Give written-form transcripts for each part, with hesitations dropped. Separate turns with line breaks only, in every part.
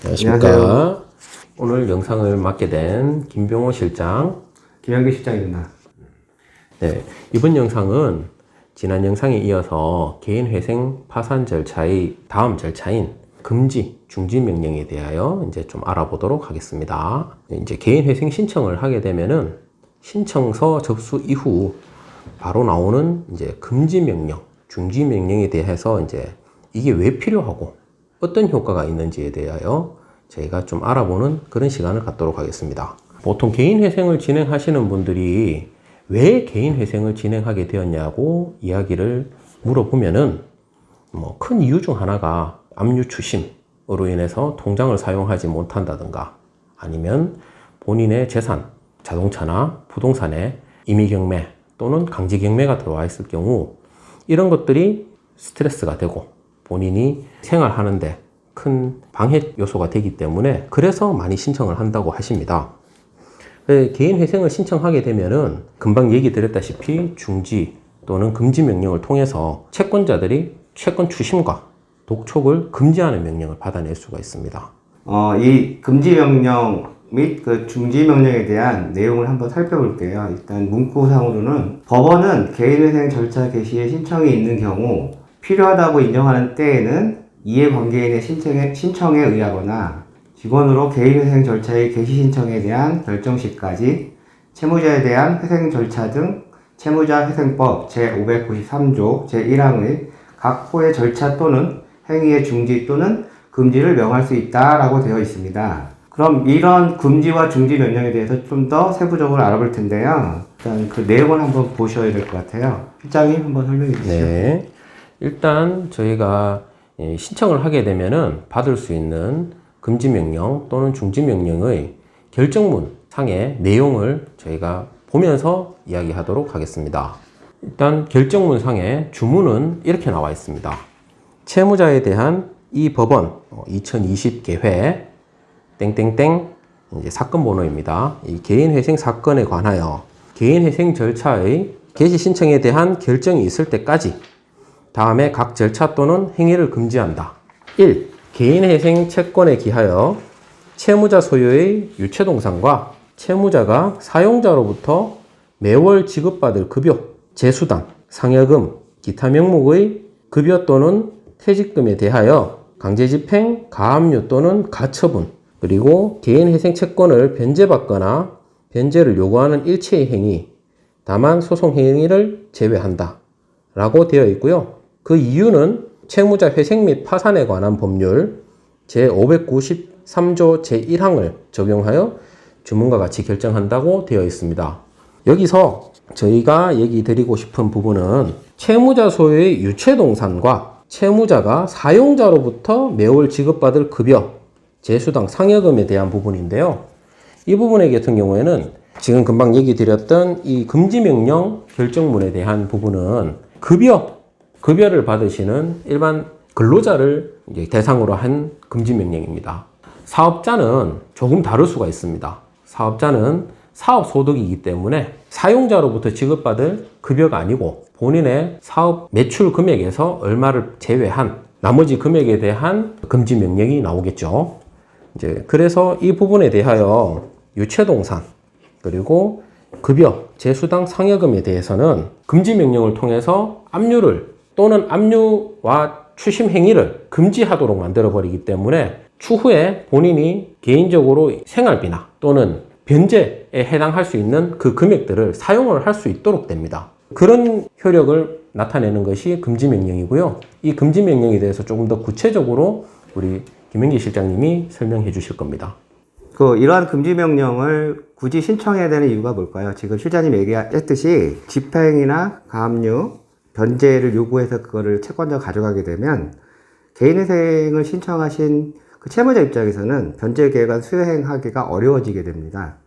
안녕하십니까.
안녕하세요.
오늘 영상을 맡게 된 김병호 실장.
김현기 실장입니다.
네, 이번 영상은 지난 영상에 이어서 개인회생 파산 절차의 다음 절차인 금지, 중지 명령에 대하여 이제 좀 알아보도록 하겠습니다. 이제 개인회생 신청을 하게 되면은 신청서 접수 이후 바로 나오는 이제 금지 명령, 중지 명령에 대해서 이제 이게 왜 필요하고 어떤 효과가 있는지에 대하여 저희가 좀 알아보는 그런 시간을 갖도록 하겠습니다. 보통 개인회생을 진행하시는 분들이 왜 개인회생을 진행하게 되었냐고 이야기를 물어보면은 큰 이유 중 하나가 압류 추심으로 인해서 통장을 사용하지 못한다든가 아니면 본인의 재산, 자동차나 부동산에 임의경매 또는 강제경매가 들어와 있을 경우 이런 것들이 스트레스가 되고 본인이 생활하는데 큰 방해 요소가 되기 때문에 그래서 많이 신청을 한다고 하십니다. 개인회생을 신청하게 되면은 금방 얘기 드렸다시피 중지 또는 금지 명령을 통해서 채권자들이 채권 추심과 독촉을 금지하는 명령을 받아낼 수가 있습니다.
이 금지 명령 및 그 중지 명령에 대한 내용을 한번 살펴볼게요. 일단 문구상으로는 법원은 개인회생 절차 개시에 신청이 있는 경우 필요하다고 인정하는 때에는 이해관계인의 신청에 의하거나 직원으로 개인회생 절차의 개시 신청에 대한 결정 시까지 채무자에 대한 회생 절차 등 채무자회생법 제593조 제1항의 각 호의 절차 또는 행위의 중지 또는 금지를 명할 수 있다라고 되어 있습니다. 그럼 이런 금지와 중지 명령에 대해서 좀 더 세부적으로 알아볼 텐데요. 일단 그 내용을 한번 보셔야 될 것 같아요. 실장님 한번 설명해 주시죠.
네. 일단 저희가 신청을 하게 되면은 받을 수 있는 금지 명령 또는 중지 명령의 결정문 상의 내용을 저희가 보면서 이야기하도록 하겠습니다. 일단 결정문 상의 주문은 이렇게 나와 있습니다. 채무자에 대한 이 법원 2020 개회 땡땡땡 이제 사건 번호입니다. 이 개인회생 사건에 관하여 개인회생 절차의 개시 신청에 대한 결정이 있을 때까지 다음에 각 절차 또는 행위를 금지한다. 1. 개인회생 채권에 기하여 채무자 소유의 유체동산과 채무자가 사용자로부터 매월 지급받을 급여, 제수당, 상여금, 기타 명목의 급여 또는 퇴직금에 대하여 강제집행, 가압류 또는 가처분, 그리고 개인회생 채권을 변제받거나 변제를 요구하는 일체의 행위, 다만 소송 행위를 제외한다. 라고 되어 있고요. 그 이유는 채무자 회생 및 파산에 관한 법률 제593조 제1항을 적용하여 주문과 같이 결정한다고 되어 있습니다. 여기서 저희가 얘기 드리고 싶은 부분은 채무자 소유의 유체동산과 채무자가 사용자로부터 매월 지급받을 급여, 제수당, 상여금에 대한 부분인데요. 이 부분에 같은 경우에는 지금 금방 얘기 드렸던 이 금지명령 결정문에 대한 부분은 급여를 받으시는 일반 근로자를 이제 대상으로 한 금지명령입니다. 사업자는 조금 다를 수가 있습니다. 사업자는 사업소득이기 때문에 사용자로부터 지급받을 급여가 아니고 본인의 사업 매출 금액에서 얼마를 제외한 나머지 금액에 대한 금지명령이 나오겠죠. 이제 그래서 이 부분에 대하여 유체동산 그리고 급여, 제수당, 상여금에 대해서는 금지명령을 통해서 압류를 또는 압류와 추심 행위를 금지하도록 만들어버리기 때문에 추후에 본인이 개인적으로 생활비나 또는 변제에 해당할 수 있는 그 금액들을 사용을 할 수 있도록 됩니다. 그런 효력을 나타내는 것이 금지명령이고요. 이 금지명령에 대해서 조금 더 구체적으로 우리 김현기 실장님이 설명해 주실 겁니다.
이러한 금지명령을 굳이 신청해야 되는 이유가 뭘까요? 지금 실장님 얘기했듯이 집행이나 가압류, 변제를 요구해서 그거를 채권자가 가져가게 되면 개인회생을 신청하신 그 채무자 입장에서는 변제 계획안 수행하기가 어려워지게 됩니다.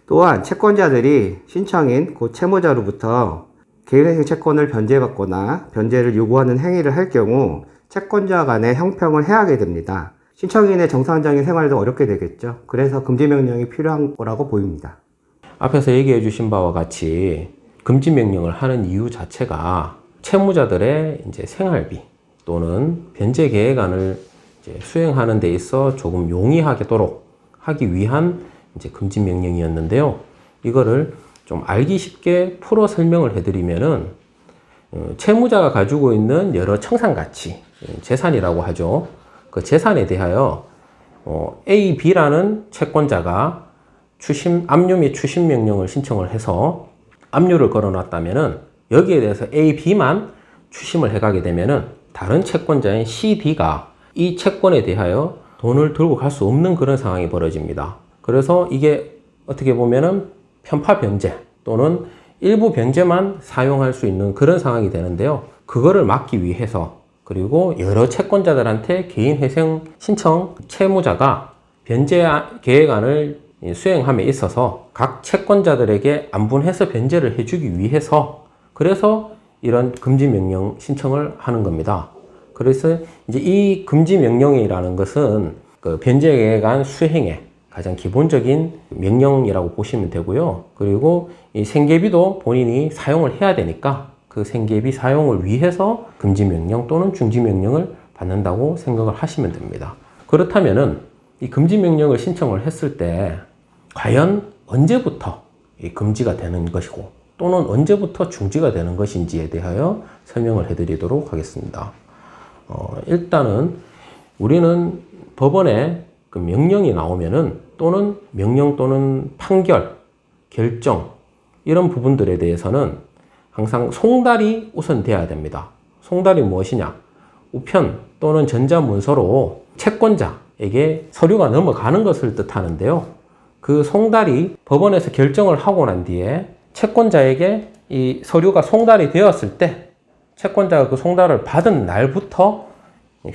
또한 채권자들이 신청인 그 채무자로부터 개인회생 채권을 변제받거나 변제를 요구하는 행위를 할 경우 채권자 간의 형평을 해하게 됩니다. 신청인의 정상적인 생활도 어렵게 되겠죠. 그래서 금지명령이 필요한 거라고 보입니다.
앞에서 얘기해 주신 바와 같이 금지명령을 하는 이유 자체가 채무자들의 이제 생활비 또는 변제 계획안을 이제 수행하는 데 있어 조금 용이하도록 하기 위한 이제 금지 명령이었는데요. 이거를 좀 알기 쉽게 풀어 설명을 해드리면은 채무자가 가지고 있는 여러 청산가치, 재산이라고 하죠. 그 재산에 대하여 A, B라는 채권자가 압류 및 추심 명령을 신청을 해서 압류를 걸어놨다면은 여기에 대해서 A, B만 추심을 해가게 되면은 다른 채권자인 C, D가 이 채권에 대하여 돈을 들고 갈 수 없는 그런 상황이 벌어집니다. 그래서 이게 어떻게 보면은 편파 변제 또는 일부 변제만 사용할 수 있는 그런 상황이 되는데요. 그거를 막기 위해서 그리고 여러 채권자들한테 개인회생 신청 채무자가 변제 계획안을 수행함에 있어서 각 채권자들에게 안분해서 변제를 해주기 위해서 그래서 이런 금지 명령 신청을 하는 겁니다. 그래서 이제 이 금지 명령이라는 것은 그 변제 계획안 수행의 가장 기본적인 명령이라고 보시면 되고요. 그리고 이 생계비도 본인이 사용을 해야 되니까 그 생계비 사용을 위해서 금지 명령 또는 중지 명령을 받는다고 생각을 하시면 됩니다. 그렇다면은 이 금지 명령을 신청을 했을 때 과연 언제부터 이 금지가 되는 것이고 또는 언제부터 중지가 되는 것인지에 대하여 설명을 해드리도록 하겠습니다. 일단은 우리는 법원에 그 명령이 나오면은 또는 명령 또는 판결, 결정 이런 부분들에 대해서는 항상 송달이 우선 돼야 됩니다. 송달이 무엇이냐? 우편 또는 전자문서로 채권자에게 서류가 넘어가는 것을 뜻하는데요. 그 송달이 법원에서 결정을 하고 난 뒤에 채권자에게 이 서류가 송달이 되었을 때 채권자가 그 송달을 받은 날부터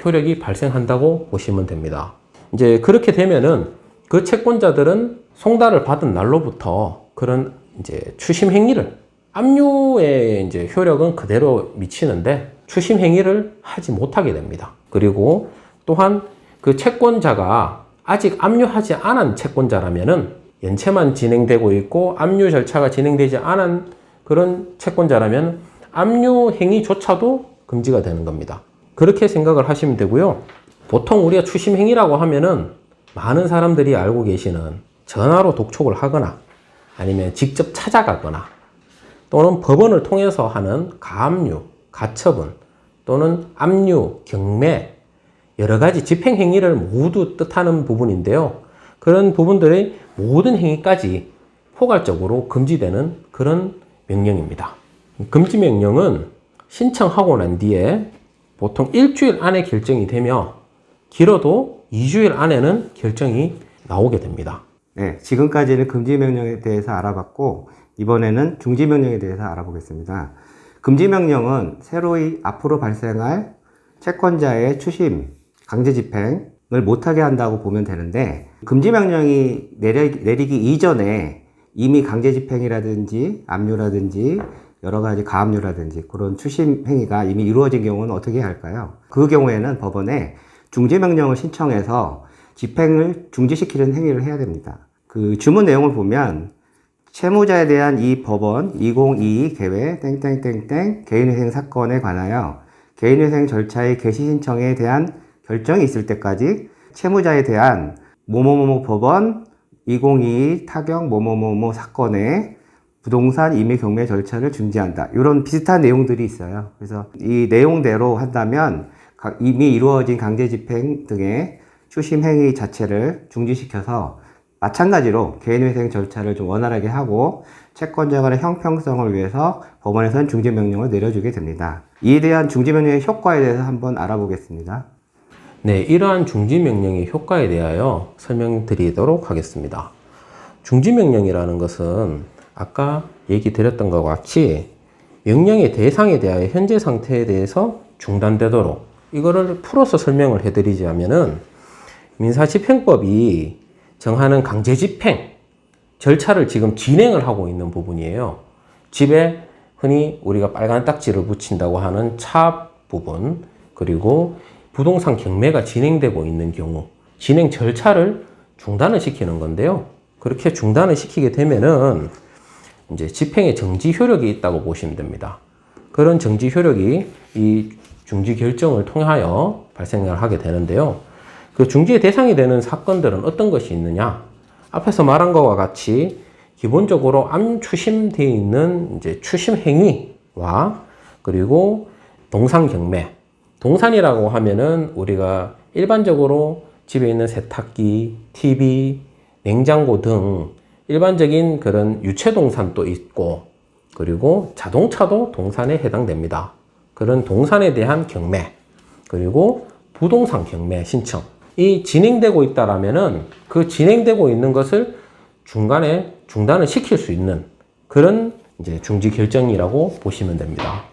효력이 발생한다고 보시면 됩니다. 이제 그렇게 되면은 그 채권자들은 송달을 받은 날로부터 그런 이제 추심 행위를 압류의 이제 효력은 그대로 미치는데 추심 행위를 하지 못하게 됩니다. 그리고 또한 그 채권자가 아직 압류하지 않은 채권자라면은 연체만 진행되고 있고 압류 절차가 진행되지 않은 그런 채권자라면 압류 행위조차도 금지가 되는 겁니다. 그렇게 생각을 하시면 되고요. 보통 우리가 추심 행위라고 하면은 많은 사람들이 알고 계시는 전화로 독촉을 하거나 아니면 직접 찾아가거나 또는 법원을 통해서 하는 가압류, 가처분 또는 압류, 경매 여러 가지 집행 행위를 모두 뜻하는 부분인데요. 그런 부분들의 모든 행위까지 포괄적으로 금지되는 그런 명령입니다. 금지 명령은 신청하고 난 뒤에 보통 일주일 안에 결정이 되며 길어도 2주일 안에는 결정이 나오게 됩니다.
네, 지금까지는 금지 명령에 대해서 알아봤고 이번에는 중지 명령에 대해서 알아보겠습니다. 금지 명령은 새로이 앞으로 발생할 채권자의 추심, 강제 집행을 못하게 한다고 보면 되는데 금지 명령이 내리기 이전에 이미 강제 집행이라든지 압류라든지 여러 가지 가압류라든지 그런 추심 행위가 이미 이루어진 경우는 어떻게 할까요? 그 경우에는 법원에 중지 명령을 신청해서 집행을 중지시키는 행위를 해야 됩니다. 그 주문 내용을 보면 채무자에 대한 이 법원 2022 개회 땡땡땡땡 개인회생 사건에 관하여 개인회생 절차의 개시 신청에 대한 결정이 있을 때까지 채무자에 대한 뭐뭐뭐뭐 법원 2022 타격 뭐뭐뭐뭐 사건의 부동산 임의 경매 절차를 중지한다. 이런 비슷한 내용들이 있어요. 그래서 이 내용대로 한다면 이미 이루어진 강제 집행 등의 추심 행위 자체를 중지시켜서 마찬가지로 개인회생 절차를 좀 원활하게 하고 채권자 간의 형평성을 위해서 법원에서는 중지명령을 내려주게 됩니다. 이에 대한 중지명령의 효과에 대해서 한번 알아보겠습니다.
네, 이러한 중지명령의 효과에 대하여 설명드리도록 하겠습니다. 중지명령이라는 것은 아까 얘기 드렸던 것과 같이 명령의 대상에 대하여 현재 상태에 대해서 중단되도록 이거를 풀어서 설명을 해드리자면은 민사집행법이 정하는 강제집행 절차를 지금 진행을 하고 있는 부분이에요. 집에 흔히 우리가 빨간 딱지를 붙인다고 하는 차 부분 그리고 부동산 경매가 진행되고 있는 경우 진행 절차를 중단을 시키는 건데요. 그렇게 중단을 시키게 되면은 이제 집행의 정지 효력이 있다고 보시면 됩니다. 그런 정지 효력이 이 중지 결정을 통하여 발생을 하게 되는데요. 그 중지의 대상이 되는 사건들은 어떤 것이 있느냐? 앞에서 말한 것과 같이 기본적으로 암추심되어 있는 이제 추심 행위와 그리고 동산 경매. 동산이라고 하면은 우리가 일반적으로 집에 있는 세탁기, TV, 냉장고 등 일반적인 그런 유체 동산도 있고 그리고 자동차도 동산에 해당됩니다. 그런 동산에 대한 경매 그리고 부동산 경매 신청 이 진행되고 있다라면은 그 진행되고 있는 것을 중간에 중단을 시킬 수 있는 그런 이제 중지 결정이라고 보시면 됩니다.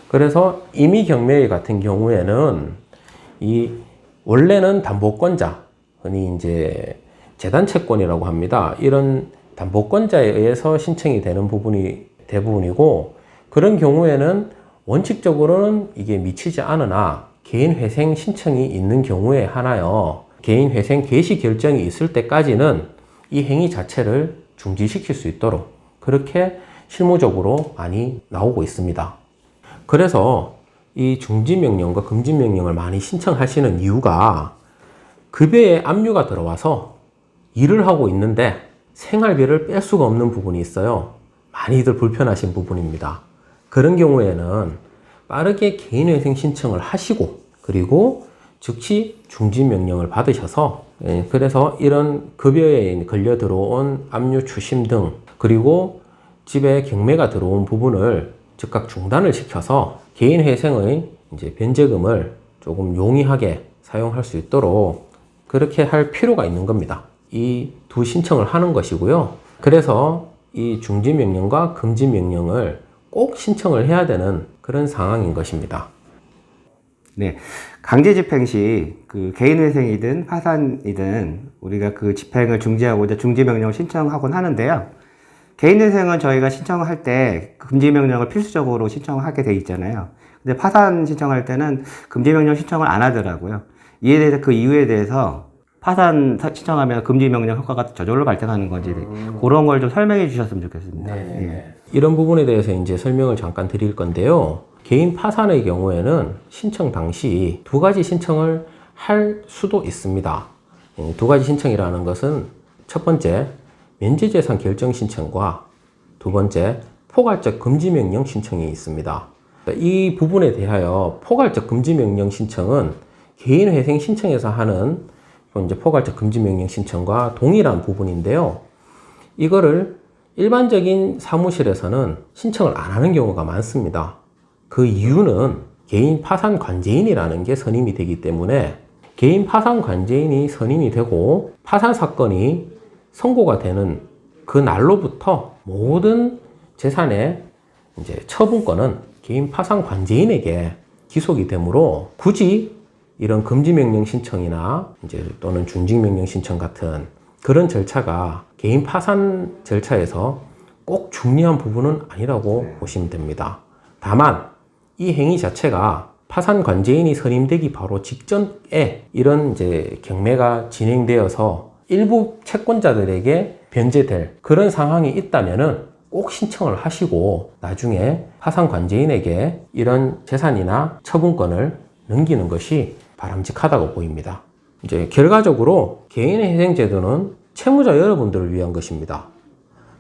그래서 임의 경매 같은 경우에는 이 원래는 담보권자, 흔히 이제 재단 채권이라고 합니다. 이런 담보권자에 의해서 신청이 되는 부분이 대부분이고 그런 경우에는 원칙적으로는 이게 미치지 않으나 개인회생 신청이 있는 경우에 하나요. 개인회생 개시 결정이 있을 때까지는 이 행위 자체를 중지시킬 수 있도록 그렇게 실무적으로 많이 나오고 있습니다. 그래서 이 중지명령과 금지명령을 많이 신청하시는 이유가 급여에 압류가 들어와서 일을 하고 있는데 생활비를 뺄 수가 없는 부분이 있어요. 많이들 불편하신 부분입니다. 그런 경우에는 빠르게 개인회생 신청을 하시고 그리고 즉시 중지명령을 받으셔서 그래서 이런 급여에 걸려 들어온 압류 추심 등 그리고 집에 경매가 들어온 부분을 즉각 중단을 시켜서 개인회생의 이제 변제금을 조금 용이하게 사용할 수 있도록 그렇게 할 필요가 있는 겁니다. 이 두 신청을 하는 것이고요. 그래서 이 중지명령과 금지명령을 꼭 신청을 해야 되는 그런 상황인 것입니다.
네. 강제 집행 시 그 개인회생이든 파산이든 우리가 그 집행을 중지하고자 중지명령 신청하곤 하는데요. 개인회생은 저희가 신청할 때 금지명령을 필수적으로 신청하게 돼 있잖아요. 근데 파산 신청할 때는 금지명령 신청을 안 하더라고요. 이에 대해서 그 이유에 대해서 파산 신청하면 금지명령 효과가 저절로 발생하는 건지 그런 걸 좀 설명해 주셨으면 좋겠습니다.
네.
예.
이런 부분에 대해서 이제 설명을 잠깐 드릴 건데요. 개인 파산의 경우에는 신청 당시 두 가지 신청을 할 수도 있습니다. 두 가지 신청이라는 것은 첫 번째 면제재산 결정 신청과 두 번째 포괄적 금지명령 신청이 있습니다. 이 부분에 대하여 포괄적 금지명령 신청은 개인회생 신청에서 하는 이제 포괄적 금지명령 신청과 동일한 부분인데요. 이거를 일반적인 사무실에서는 신청을 안 하는 경우가 많습니다. 그 이유는 개인 파산 관제인이라는 게 선임이 되기 때문에 개인 파산 관제인이 선임이 되고 파산 사건이 선고가 되는 그 날로부터 모든 재산의 이제 처분권은 개인 파산 관제인에게 기속이 되므로 굳이 이런 금지명령 신청이나 이제 또는 중지명령 신청 같은 그런 절차가 개인 파산 절차에서 꼭 중요한 부분은 아니라고 보시면 됩니다. 다만 이 행위 자체가 파산 관제인이 선임되기 바로 직전에 이런 이제 경매가 진행되어서 일부 채권자들에게 변제될 그런 상황이 있다면은 꼭 신청을 하시고 나중에 파산 관제인에게 이런 재산이나 처분권을 넘기는 것이 바람직하다고 보입니다. 이제 결과적으로 개인회생제도는 채무자 여러분들을 위한 것입니다.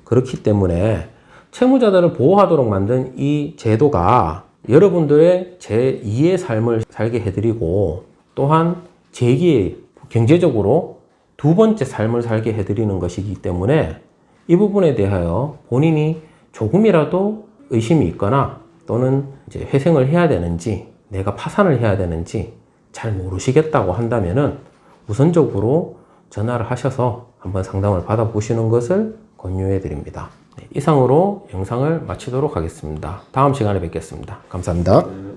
그렇기 때문에 채무자들을 보호하도록 만든 이 제도가 여러분들의 제2의 삶을 살게 해드리고 또한 제2의 경제적으로 두 번째 삶을 살게 해드리는 것이기 때문에 이 부분에 대하여 본인이 조금이라도 의심이 있거나 또는 이제 회생을 해야 되는지 내가 파산을 해야 되는지 잘 모르시겠다고 한다면은 우선적으로 전화를 하셔서 한번 상담을 받아보시는 것을 권유해 드립니다. 이상으로 영상을 마치도록 하겠습니다. 다음 시간에 뵙겠습니다. 감사합니다.